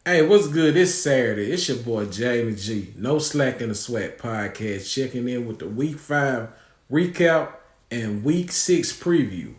Hey, what's good? It's Saturday. It's your boy Jamie G. No Slack in the SWAC podcast. Checking in with the Week 5 recap and Week 6 preview.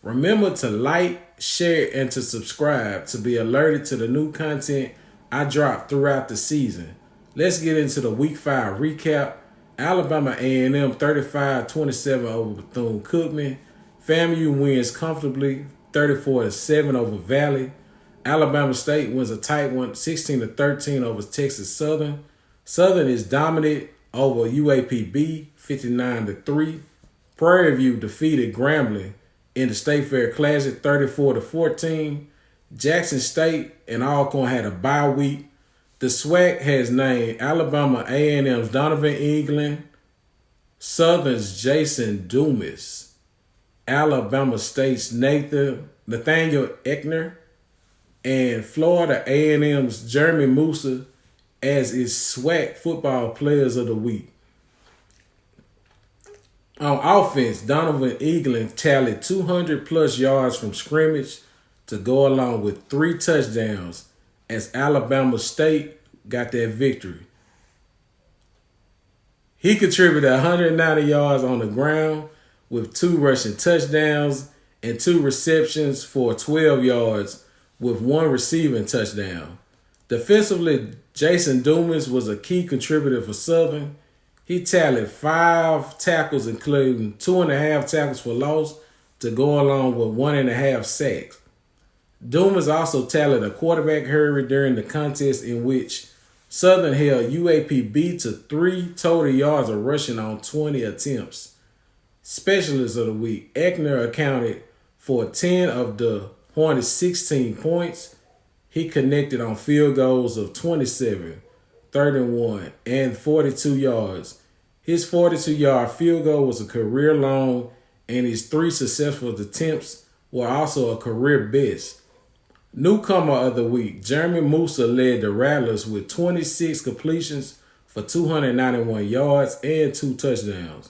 Remember to like, share, and to subscribe to be alerted to the new content I drop throughout the season. Let's get into the Week 5 recap. Alabama A&M 35-27 over Bethune-Cookman. FAMU wins comfortably 34-7 over Valley. Alabama State wins a tight one, 16-13 over Texas Southern. Southern is dominant over UAPB, 59-3. Prairie View defeated Grambling in the State Fair Classic, 34-14. Jackson State and Alcorn had a bye week. The SWAC has named Alabama A&M's Donovan England, Southern's Jason Dumas, Alabama State's Nathaniel Eckner, and Florida A&M's Jeremy Musa as its SWAC Football Players of the Week. On offense, Donovan England tallied 200-plus yards from scrimmage to go along with 3 touchdowns as Alabama State got that victory. He contributed 190 yards on the ground with 2 rushing touchdowns and 2 receptions for 12 yards with 1 receiving touchdown. Defensively, Jason Dumas was a key contributor for Southern. He tallied 5 tackles, including 2.5 tackles for loss, to go along with 1.5 sacks. Dumas also tallied a quarterback hurry during the contest in which Southern held UAPB to 3 total yards of rushing on 20 attempts. Specialist of the Week, Eckner accounted for 10 of the Hornets' 16 points. He connected on field goals of 27, 31, and 42 yards. His 42-yard field goal was a career long, and his 3 successful attempts were also a career best. Newcomer of the Week, Jeremy Musa led the Rattlers with 26 completions for 291 yards and 2 touchdowns.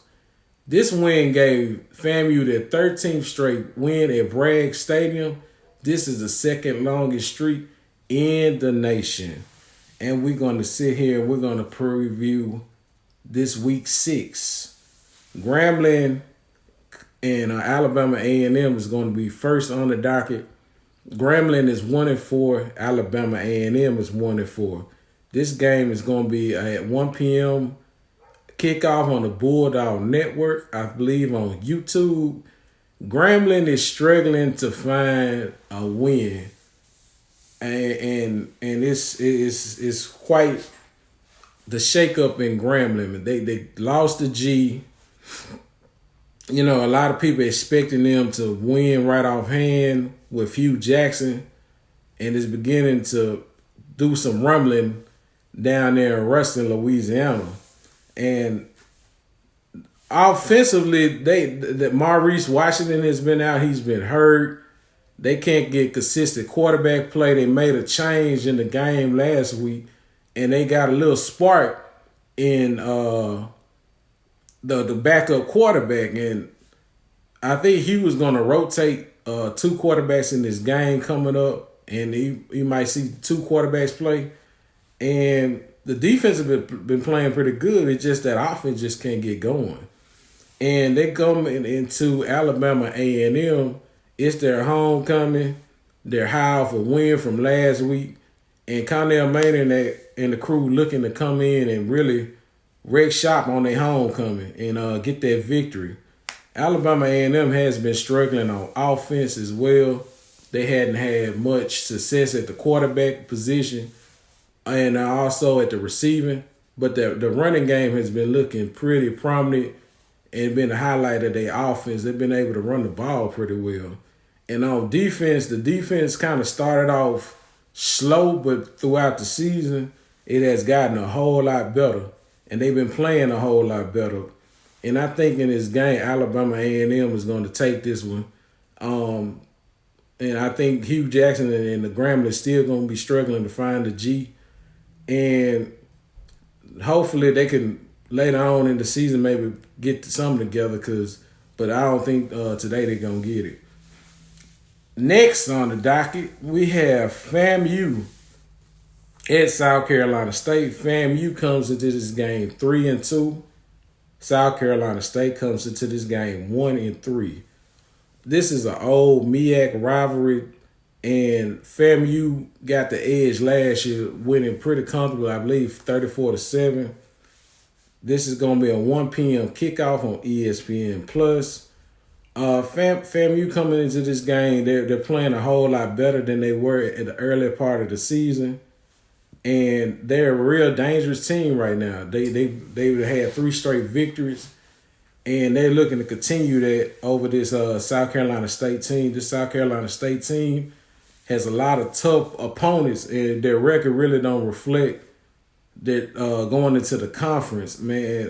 This win gave FAMU their 13th straight win at Bragg Stadium. This is the second longest streak in the nation. And we're going to sit here and we're going to preview this Week 6. Grambling and Alabama A&M is going to be first on the docket. Grambling is 1-4. Alabama A&M is 1-4. This game is going to be at 1 p.m. kickoff on the Bulldog Network, I believe on YouTube. Grambling is struggling to find a win, and it's quite the shakeup in Grambling. They lost the G. You know, a lot of people expecting them to win right offhand with Hugh Jackson, and it's beginning to do some rumbling down there in Ruston, Louisiana, and offensively, that Maurice Washington has been out. He's been hurt. They can't get consistent quarterback play. They made a change in the game last week, and they got a little spark in the backup quarterback. And I think he was going to rotate 2 quarterbacks in this game coming up, and you might see 2 quarterbacks play. And the defense has been playing pretty good. It's just that offense just can't get going. And they come into Alabama A&M. It's their homecoming. They're high off a win from last week. And Connell Maynard and the crew looking to come in and really wreck shop on their homecoming and get that victory. Alabama A&M has been struggling on offense as well. They hadn't had much success at the quarterback position and also at the receiving. But the running game has been looking pretty prominent and been a highlight of their offense. They've been able to run the ball pretty well. And on defense, the defense kind of started off slow, but throughout the season, it has gotten a whole lot better. And they've been playing a whole lot better. And I think in this game, Alabama A&M is going to take this one. And I think Hugh Jackson and the Grambling still going to be struggling to find the G. And hopefully they can later on in the season maybe get something together, but I don't think today they're going to get it. Next on the docket, we have FAMU at South Carolina State. FAMU comes into this game 3-2. South Carolina State comes into this game 1-3. This is an old MEAC rivalry, and FAMU got the edge last year, winning pretty comfortably, I believe 34-7. This is going to be a 1 p.m. kickoff on ESPN Plus. FAMU coming into this game, they're playing a whole lot better than they were at the earlier part of the season, and they're a real dangerous team right now. They had 3 straight victories, and they're looking to continue that over this South Carolina State team. This South Carolina State team has a lot of tough opponents, and their record really don't reflect that going into the conference, man.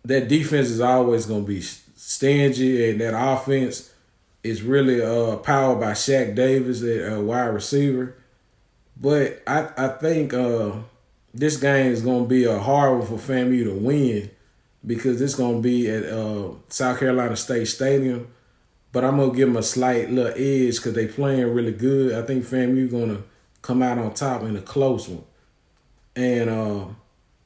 That defense is always going to be stingy, and that offense is really powered by Shaq Davis, a wide receiver. But I think this game is going to be a hard one for FAMU to win because it's going to be at South Carolina State Stadium. But I'm going to give them a slight little edge because they playing really good. I think FAMU going to come out on top in a close one. And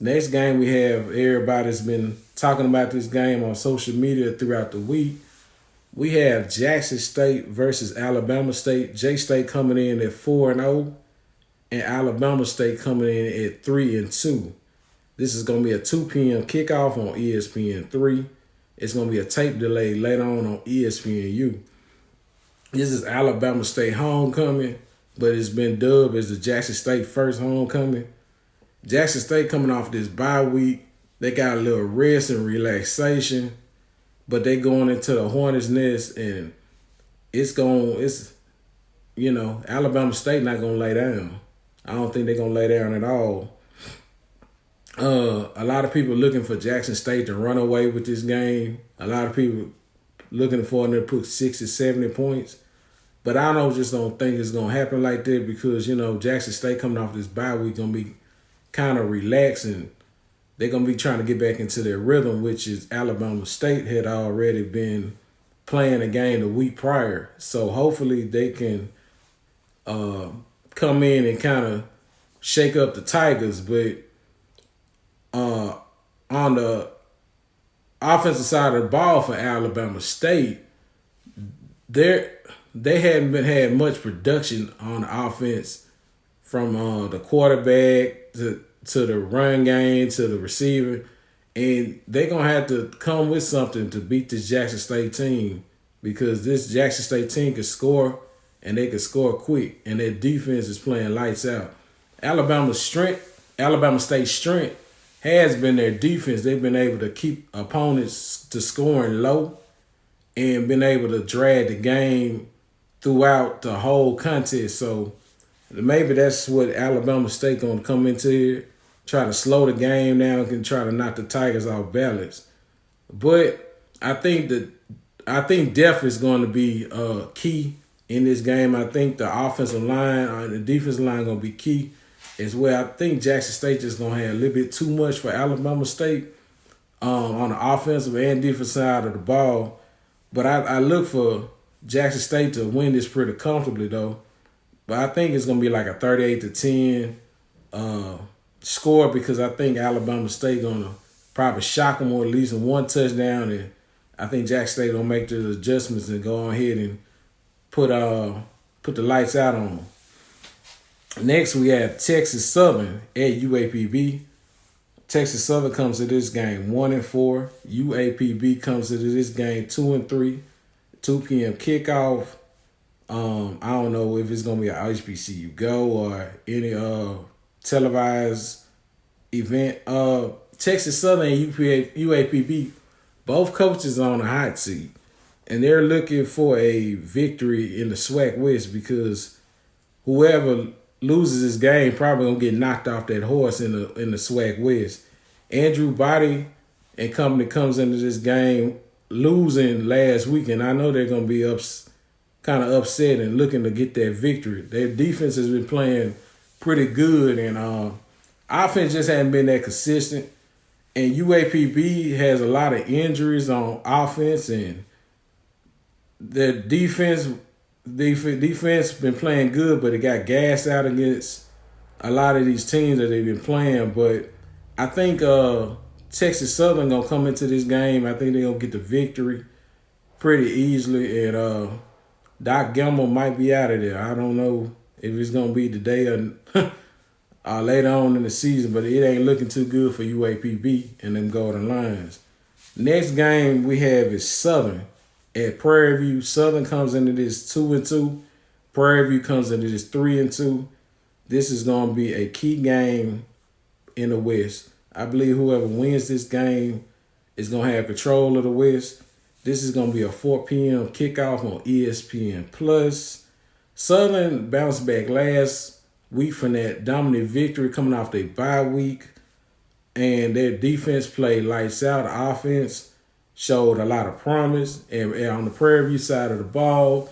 next game we have, everybody's been talking about this game on social media throughout the week. We have Jackson State versus Alabama State. J-State coming in at 4-0, and Alabama State coming in at 3-2. This is going to be a 2 p.m. kickoff on ESPN3. It's going to be a tape delay later on ESPNU. This is Alabama State homecoming, but it's been dubbed as the Jackson State first homecoming. Jackson State coming off this bye week. They got a little rest and relaxation, but they going into the Hornets' nest, and Alabama State not going to lay down. I don't think they're going to lay down at all. A lot of people looking for Jackson State to run away with this game. A lot of people looking for them to put 60, 70 points. But I just don't think it's going to happen like that because, Jackson State coming off this bye week going to be kind of relaxing. They're going to be trying to get back into their rhythm, which is Alabama State had already been playing a game the week prior. So hopefully they can come in and kind of shake up the Tigers. But on the offensive side of the ball for Alabama State, they hadn't had much production on the offense from the quarterback to the run game to the receiver, and they're going to have to come with something to beat this Jackson State team because this Jackson State team can score, and they can score quick, and their defense is playing lights out. Alabama State's strength has been their defense. They've been able to keep opponents to scoring low and been able to drag the game throughout the whole contest. So maybe that's what Alabama State going to come into here, try to slow the game down and try to knock the Tigers off balance. But I think depth is going to be key in this game. I think the offensive line and the defensive line going to be key as well. I think Jackson State just going to have a little bit too much for Alabama State on the offensive and defensive side of the ball. But I look for Jackson State to win this pretty comfortably, though. But I think it's going to be like a 38-10 score because I think Alabama State going to probably shock them or at least one touchdown. And I think Jackson State going to make the adjustments and go ahead and put the lights out on them. Next, we have Texas Southern at UAPB. Texas Southern comes to this game 1-4. UAPB comes to this game 2-3. 2 p.m. kickoff. I don't know if it's gonna be an HBCU Go or any televised event. Texas Southern and UAPB, both coaches on a hot seat, and they're looking for a victory in the SWAC West because whoever loses this game probably gonna get knocked off that horse in the SWAC West. Andrew Body and company comes into this game losing last week, and I know they're gonna be kind of upset and looking to get that victory. Their defense has been playing pretty good, and offense just hasn't been that consistent. And UAPB has a lot of injuries on offense, and their defense defense been playing good, but it got gassed out against a lot of these teams that they've been playing. But I think Texas Southern gonna come into this game. I think they're gonna get the victory pretty easily, and Doc Gamble might be out of there. I don't know if it's gonna be today or later on in the season, but it ain't looking too good for UAPB and them Golden Lions. Next game we have is Southern at Prairie View. Southern comes into this 2-2. Prairie View comes into this 3-2. This is going to be a key game in the West. I believe whoever wins this game is going to have control of the West. This is going to be a 4 p.m. kickoff on ESPN Plus. Southern bounced back last week from that dominant victory coming off their bye week. And their defense played lights out. The offense showed a lot of promise. And on the Prairie View side of the ball,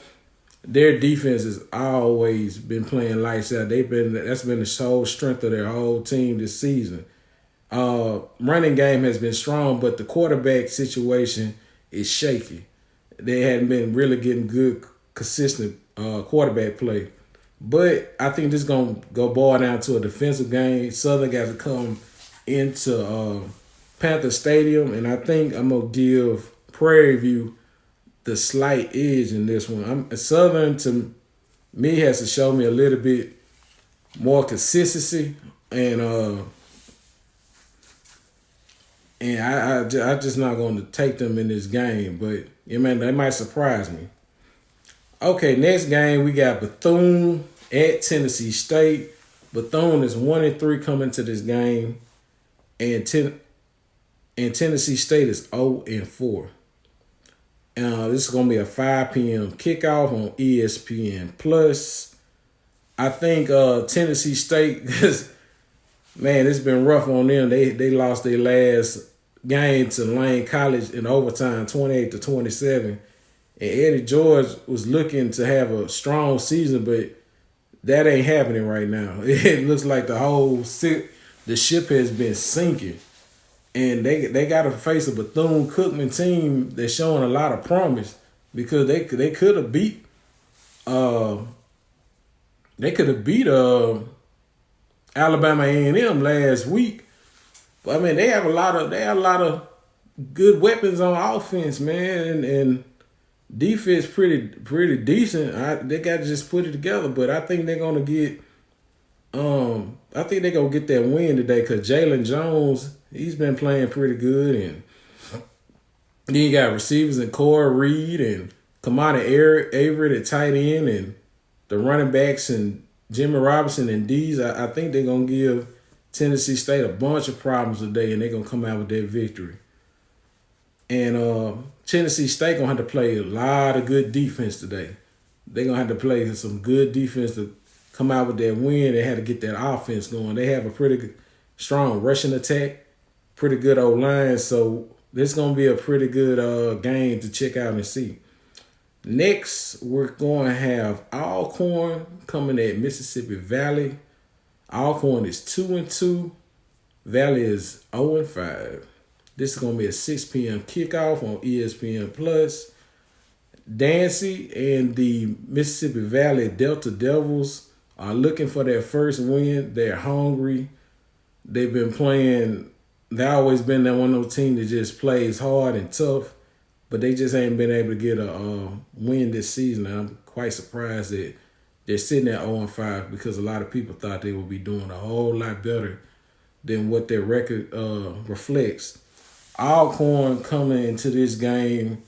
their defense has always been playing lights out. That's been the sole strength of their whole team this season. Running game has been strong, but the quarterback situation is shaky. They hadn't been really getting good, consistent quarterback play. But I think this is going to go boil down to a defensive game. Southern got to come into Panther Stadium, and I think I'm going to give Prairie View the slight edge in this one. Southern, to me, has to show me a little bit more consistency, and I just not going to take them in this game, but they might surprise me. Okay, next game we got Bethune at Tennessee State. Bethune is 1-3 coming to this game, and Tennessee State is 0-4. This is going to be a 5 p.m. kickoff on ESPN Plus. I think Tennessee State, man, it's been rough on them. They lost their last game to Lane College in overtime, 28-27. And Eddie George was looking to have a strong season, but that ain't happening right now. It looks like the ship has been sinking. And they got to face a Bethune-Cookman team that's showing a lot of promise, because they could have beat Alabama A&M last week. But I mean, they have a lot of good weapons on offense, man, and defense pretty decent. They got to just put it together. But I think they're gonna get that win today, because Jalen Jones, he's been playing pretty good, and then you got receivers in Corey Reed and Kamada Avery at tight end, and the running backs and Jimmy Robinson and D's. I think they're gonna give Tennessee State a bunch of problems today, and they're gonna come out with that victory. And Tennessee State gonna have to play a lot of good defense today. They're gonna have to play some good defense to come out with that win. They had to get that offense going. They have a pretty good, strong rushing attack, pretty good old line. So this is going to be a pretty good game to check out and see. Next, we're going to have Alcorn coming at Mississippi Valley. Alcorn is 2-2. Valley is 0-5. This is going to be a 6 p.m. kickoff on ESPN Plus. Dancy and the Mississippi Valley Delta Devils are looking for their first win. They're hungry. They've been playing. They've always been that one of those teams that just plays hard and tough, but they just ain't been able to get a win this season. I'm quite surprised that they're sitting at 0-5, because a lot of people thought they would be doing a whole lot better than what their record reflects. Alcorn coming into this game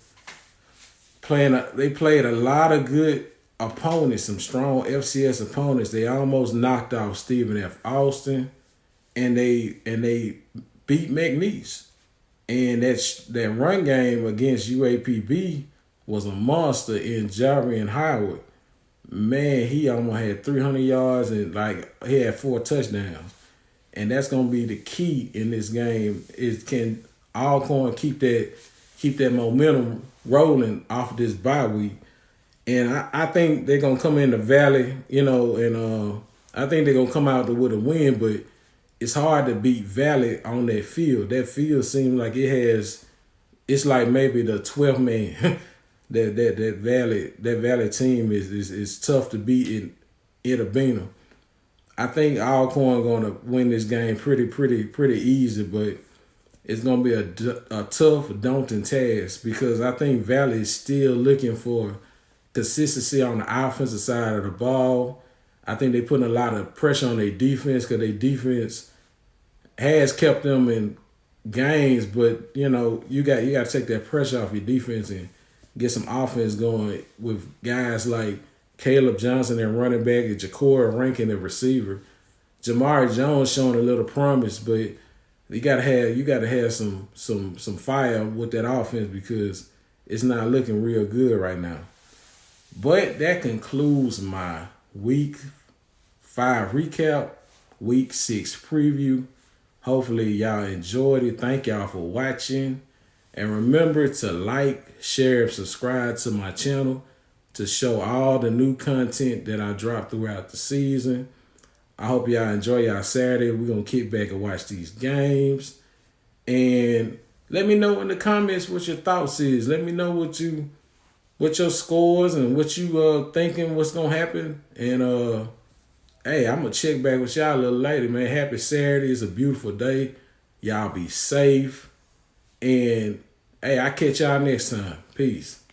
they played a lot of good opponents, some strong FCS opponents. They almost knocked off Stephen F. Austin, and they beat McNeese. And that run game against UAPB was a monster in Jarian Howard. Man, he almost had 300 yards and he had 4 touchdowns. And that's gonna be the key in this game. Is can Alcorn keep that momentum rolling off of this bye week? And I think they're going to come in the Valley, and I think they're going to come out with a win, but it's hard to beat Valley on that field. That field seems like it's like maybe the 12th man. That Valley team is tough to beat in Itabena. I think Alcorn gonna win this game pretty easy, but it's gonna be a tough, daunting task because I think Valley is still looking for consistency on the offensive side of the ball. I think they putting a lot of pressure on their defense because their defense has kept them in games, but you got to take that pressure off your defense and get some offense going with guys like Caleb Johnson and running back and Ja'Cory Rankin and receiver. Jamari Jones showing a little promise, but you gotta have some fire with that offense because it's not looking real good right now. But that concludes my week 5 recap, week 6 preview. Hopefully y'all enjoyed it. Thank y'all for watching. And remember to like, share, and subscribe to my channel to show all the new content that I drop throughout the season. I hope y'all enjoy y'all Saturday. We're going to kick back and watch these games. And let me know in the comments what your thoughts is. Let me know what your scores and what you thinking what's going to happen. And hey, I'm going to check back with y'all a little later, man. Happy Saturday. It's a beautiful day. Y'all be safe. And hey, I'll catch y'all next time. Peace.